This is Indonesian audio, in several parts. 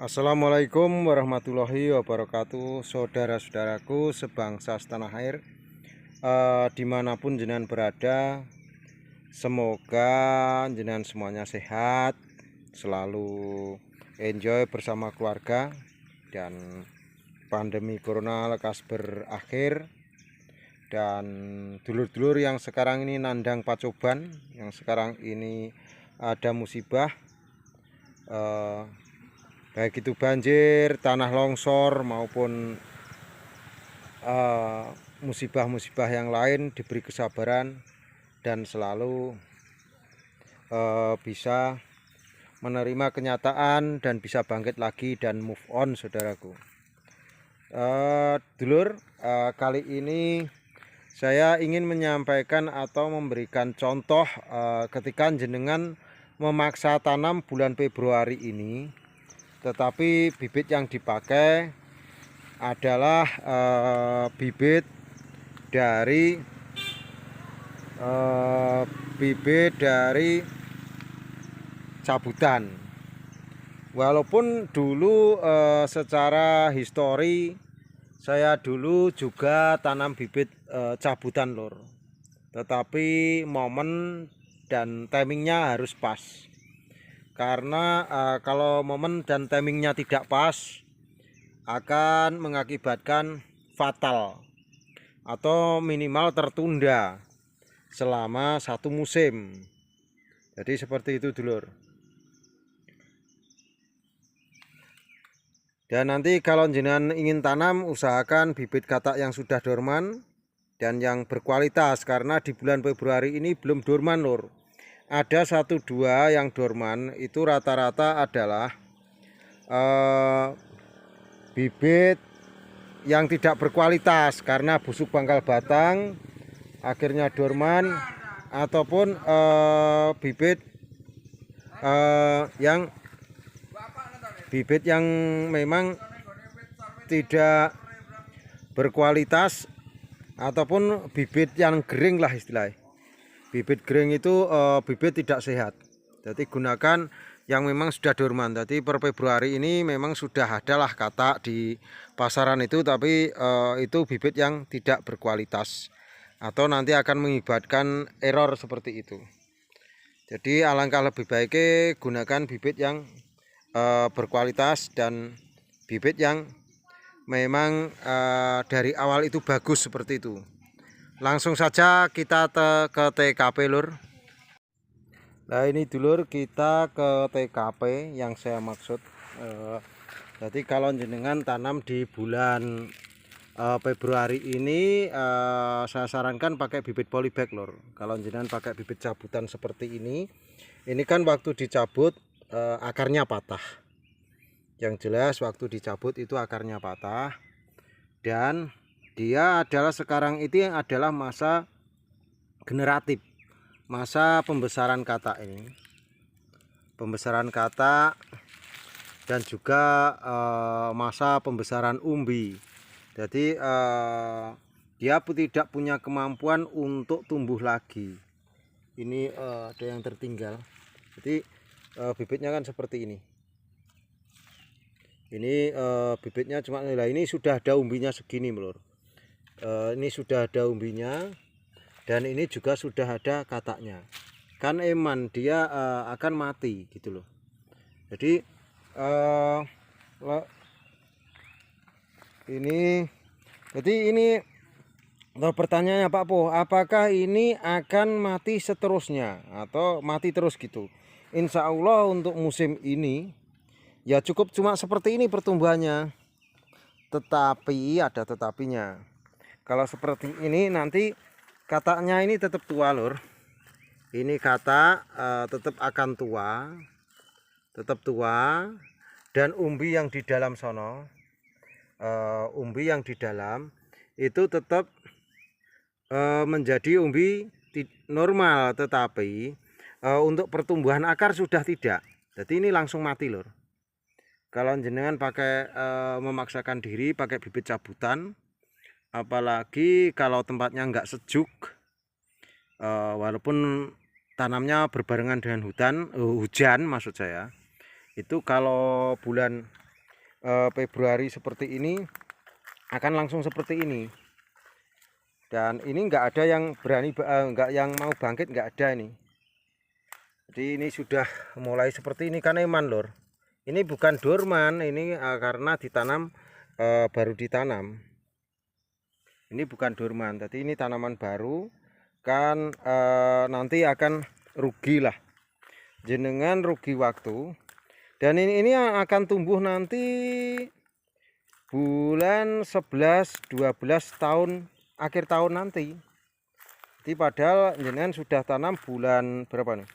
Assalamualaikum warahmatullahi wabarakatuh, saudara-saudaraku sebangsa setanah air, dimanapun jenengan berada. Semoga jenengan semuanya sehat, selalu enjoy bersama keluarga, dan pandemi corona lekas berakhir. Dan dulur-dulur yang sekarang ini nandang pacoban, yang sekarang ini ada musibah, baik itu banjir, tanah longsor, maupun musibah-musibah yang lain, diberi kesabaran dan selalu bisa menerima kenyataan dan bisa bangkit lagi dan move on, saudaraku. Dulur, kali ini saya ingin menyampaikan atau memberikan contoh ketika jenengan memaksa tanam bulan Februari ini, tetapi bibit yang dipakai adalah bibit dari cabutan. Walaupun dulu secara histori saya dulu juga tanam bibit cabutan, lur. Tetapi momen dan timingnya harus pas. Karena kalau momen dan timingnya tidak pas, akan mengakibatkan fatal atau minimal tertunda selama satu musim. Jadi seperti itu, dulur. Dan nanti kalau jenengan ingin tanam, usahakan bibit katak yang sudah dorman dan yang berkualitas, karena di bulan Februari ini belum dorman, lur. Ada satu dua yang dorman, itu rata-rata adalah bibit yang tidak berkualitas karena busuk pangkal batang akhirnya dorman, ataupun yang bibit yang memang tidak berkualitas, ataupun bibit yang kering lah istilahnya. Bibit kering itu bibit tidak sehat. Jadi gunakan yang memang sudah dorman. Jadi per Februari ini memang sudah adalah katak di pasaran itu, tapi itu bibit yang tidak berkualitas atau nanti akan mengakibatkan error seperti itu. Jadi alangkah lebih baiknya gunakan bibit yang berkualitas dan bibit yang memang dari awal itu bagus seperti itu. Langsung saja kita ke TKP, lur. Nah ini dulur, kita ke TKP yang saya maksud. Jadi kalau jenengan tanam di bulan Februari ini, saya sarankan pakai bibit polybag, lur. Kalau jenengan pakai bibit cabutan seperti ini kan waktu dicabut akarnya patah. Yang jelas waktu dicabut itu akarnya patah, dan dia adalah sekarang ini adalah masa generatif, masa pembesaran katak ini, pembesaran katak, dan juga masa pembesaran umbi. Jadi dia tidak punya kemampuan untuk tumbuh lagi. Ini ada yang tertinggal. Jadi bibitnya kan seperti ini. Ini bibitnya cuma ini sudah ada umbinya segini, lur. Ini sudah ada umbinya, dan ini juga sudah ada kataknya. Kan eman dia akan mati gitu loh. Jadi ini pertanyaannya Pak Po, apakah ini akan mati seterusnya atau mati terus gitu? Insya Allah untuk musim ini ya cukup cuma seperti ini pertumbuhannya, tetapi ada tetapinya. Kalau seperti ini nanti kataknya ini tetap tua, lur. Ini katak tetap akan tua, tetap tua, dan umbi yang di dalam sono, umbi yang di dalam itu tetap menjadi umbi normal, tetapi untuk pertumbuhan akar sudah tidak. Jadi ini langsung mati, lur. Kalau jenengan pakai memaksakan diri pakai bibit cabutan, apalagi kalau tempatnya nggak sejuk, walaupun tanamnya berbarengan dengan hujan maksud saya, itu kalau bulan Februari seperti ini akan langsung seperti ini. Dan ini nggak ada yang berani, nggak yang mau bangkit, nggak ada ini. Jadi ini sudah mulai seperti ini kan eman lor. Ini bukan dorman, ini karena ditanam, baru ditanam. Ini bukan dorman, tapi ini tanaman baru kan, nanti akan rugi lah, jenengan rugi waktu. Dan ini akan tumbuh nanti bulan 11, 12 tahun, akhir tahun nanti. Jadi padahal jenengan sudah tanam bulan berapa nih?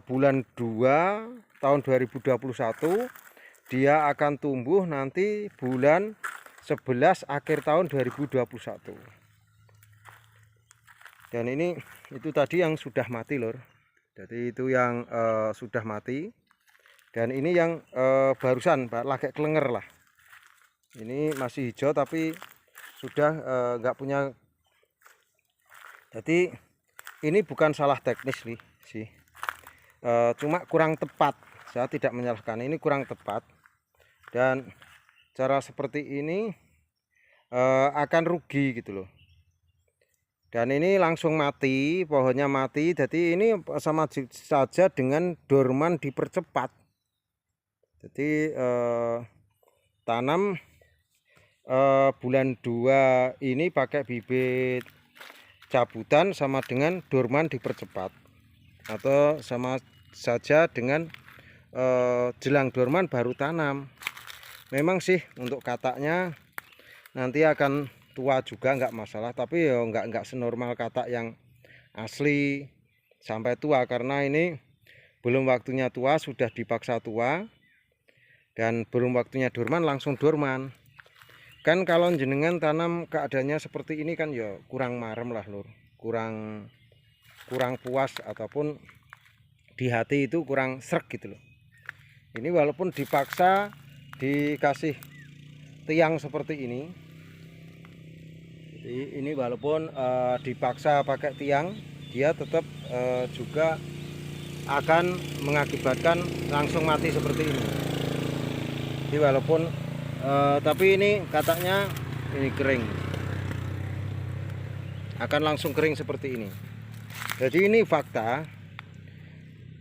Bulan 2 tahun 2021, dia akan tumbuh nanti bulan 11 akhir tahun 2021. Dan ini itu tadi yang sudah mati lor. Jadi itu yang sudah mati. Dan ini yang barusan lagi kelenger lah. Ini masih hijau tapi sudah nggak punya. Jadi ini bukan salah teknis nih sih, cuma kurang tepat. Saya tidak menyalahkan, ini kurang tepat. Dan cara seperti ini akan rugi gitu loh. Dan ini langsung mati, pohonnya mati. Jadi ini sama saja dengan dorman dipercepat. Jadi tanam bulan 2 ini pakai bibit cabutan sama dengan dorman dipercepat, atau sama saja dengan jelang dorman baru tanam. Memang sih untuk kataknya nanti akan tua juga nggak masalah, tapi ya nggak senormal katak yang asli sampai tua, karena ini belum waktunya tua sudah dipaksa tua. Dan belum waktunya dorman langsung dorman. Kan kalau jenengan tanam keadaannya seperti ini kan ya kurang marem lah lur. Kurang puas, ataupun di hati itu kurang srek gitu loh. Ini walaupun dipaksa dikasih tiang seperti ini. Jadi ini walaupun dipaksa pakai tiang, dia tetap juga akan mengakibatkan langsung mati seperti ini. Jadi walaupun tapi ini kataknya ini kering, akan langsung kering seperti ini. Jadi ini fakta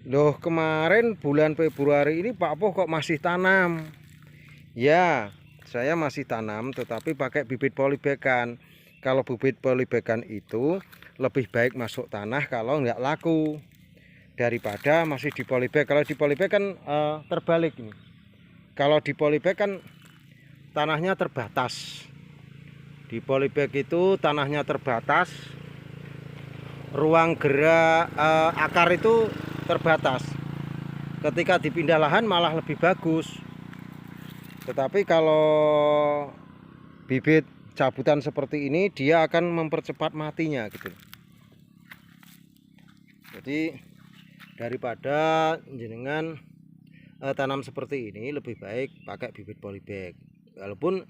loh. Kemarin bulan Februari ini Pak Poh kok masih tanam? Ya, saya masih tanam tetapi pakai bibit polybagan. Kalau bibit polybagan itu lebih baik masuk tanah kalau nggak laku daripada masih di polybag. Kalau di polybag kan terbalik ini. Kalau di polybag kan tanahnya terbatas. Di polybag itu tanahnya terbatas, ruang gerak akar itu terbatas. Ketika dipindah lahan malah lebih bagus. Tetapi kalau bibit cabutan seperti ini, dia akan mempercepat matinya gitu. Jadi daripada jenengan tanam seperti ini, lebih baik pakai bibit polybag. Walaupun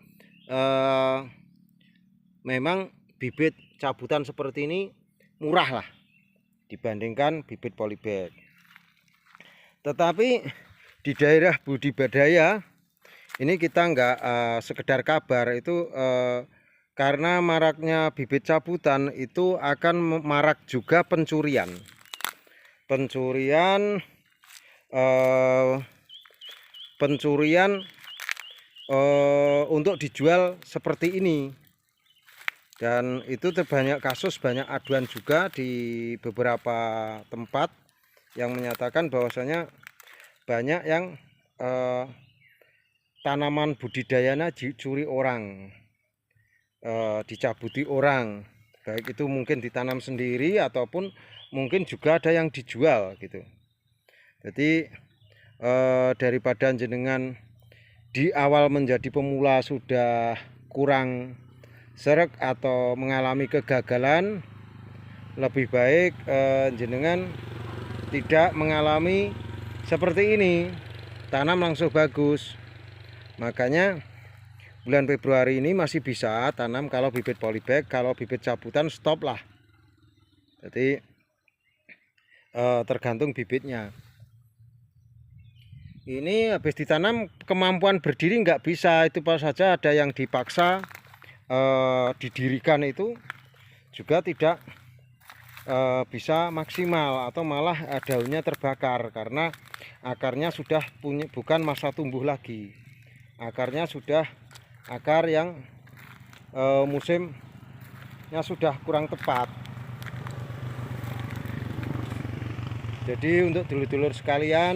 memang bibit cabutan seperti ini murah lah dibandingkan bibit polybag. Tetapi di daerah budidaya ini kita nggak sekedar kabar itu, karena maraknya bibit cabutan itu akan marak juga pencurian untuk dijual seperti ini. Dan itu banyak kasus, banyak aduan juga di beberapa tempat yang menyatakan bahwasanya banyak yang tanaman budidayanya dicuri orang, dicabuti orang, baik itu mungkin ditanam sendiri ataupun mungkin juga ada yang dijual gitu. Jadi daripada jenengan di awal menjadi pemula sudah kurang srek atau mengalami kegagalan, lebih baik jenengan tidak mengalami seperti ini, tanam langsung bagus. Makanya bulan Februari ini masih bisa tanam kalau bibit polybag. Kalau bibit cabutan stop lah. Jadi tergantung bibitnya. ini habis ditanam kemampuan berdiri nggak bisa, itu pas saja ada yang dipaksa didirikan itu juga tidak bisa maksimal atau malah daunnya terbakar karena akarnya sudah bukan masa tumbuh lagi, akarnya sudah akar yang musimnya sudah kurang tepat. Jadi untuk dulur-dulur sekalian,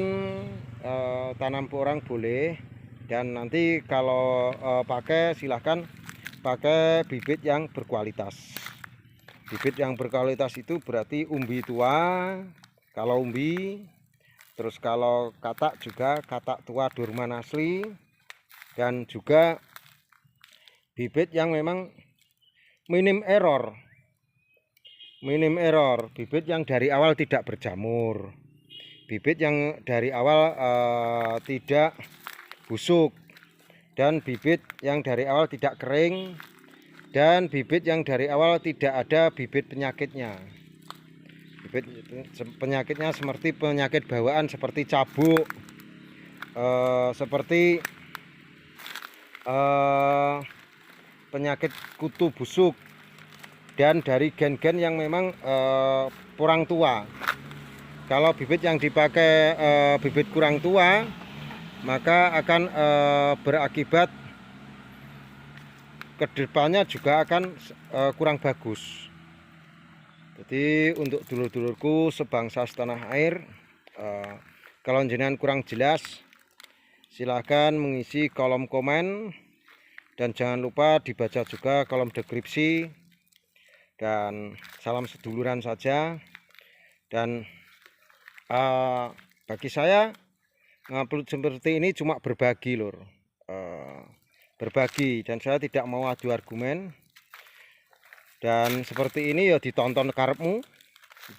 tanam porang boleh, dan nanti kalau pakai silahkan pakai bibit yang berkualitas. Bibit yang berkualitas itu berarti umbi tua, kalau umbi, terus kalau katak juga katak tua Dorman asli, dan juga bibit yang memang minim error, bibit yang dari awal tidak berjamur, bibit yang dari awal tidak busuk, dan bibit yang dari awal tidak kering, dan bibit yang dari awal tidak ada bibit penyakitnya. Bibit penyakitnya seperti penyakit bawaan seperti cabuk, seperti penyakit kutu busuk, dan dari gen-gen yang memang kurang tua. Kalau bibit yang dipakai bibit kurang tua, maka akan berakibat kedepannya juga akan kurang bagus. Jadi untuk dulur-dulurku sebangsa setanah air, kalau jenengan kurang jelas silahkan mengisi kolom komen, dan jangan lupa dibaca juga kolom deskripsi. Dan salam seduluran saja, dan bagi saya ngupload seperti ini cuma berbagi lur, berbagi, dan saya tidak mau adu argumen. Dan seperti ini ya ditonton karepmu,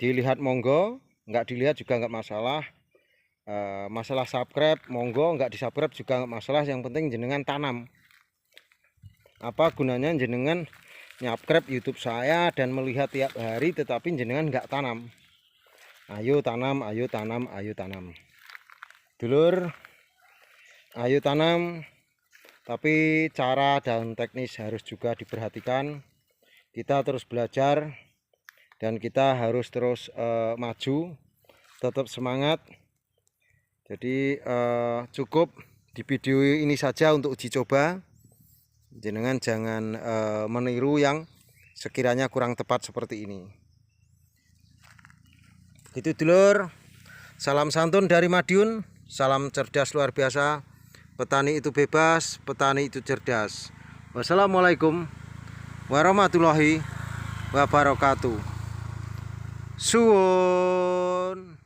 dilihat monggo, nggak dilihat juga nggak masalah. Masalah subscribe monggo, nggak di subscribe juga nggak masalah, yang penting jenengan tanam. Apa gunanya jenengan nyabscribe YouTube saya dan melihat tiap hari tetapi jenengan nggak tanam? Ayo tanam, ayo tanam, ayo tanam dulur, ayo tanam. Tapi cara dan teknis harus juga diperhatikan. Kita terus belajar dan kita harus terus maju, tetap semangat. Jadi cukup di video ini saja untuk uji coba. Jenengan jangan meniru yang sekiranya kurang tepat seperti ini. Itu dulur, salam santun dari Madiun, salam cerdas luar biasa. Petani itu bebas, petani itu cerdas. Wassalamualaikum warahmatullahi wabarakatuh. Suwun.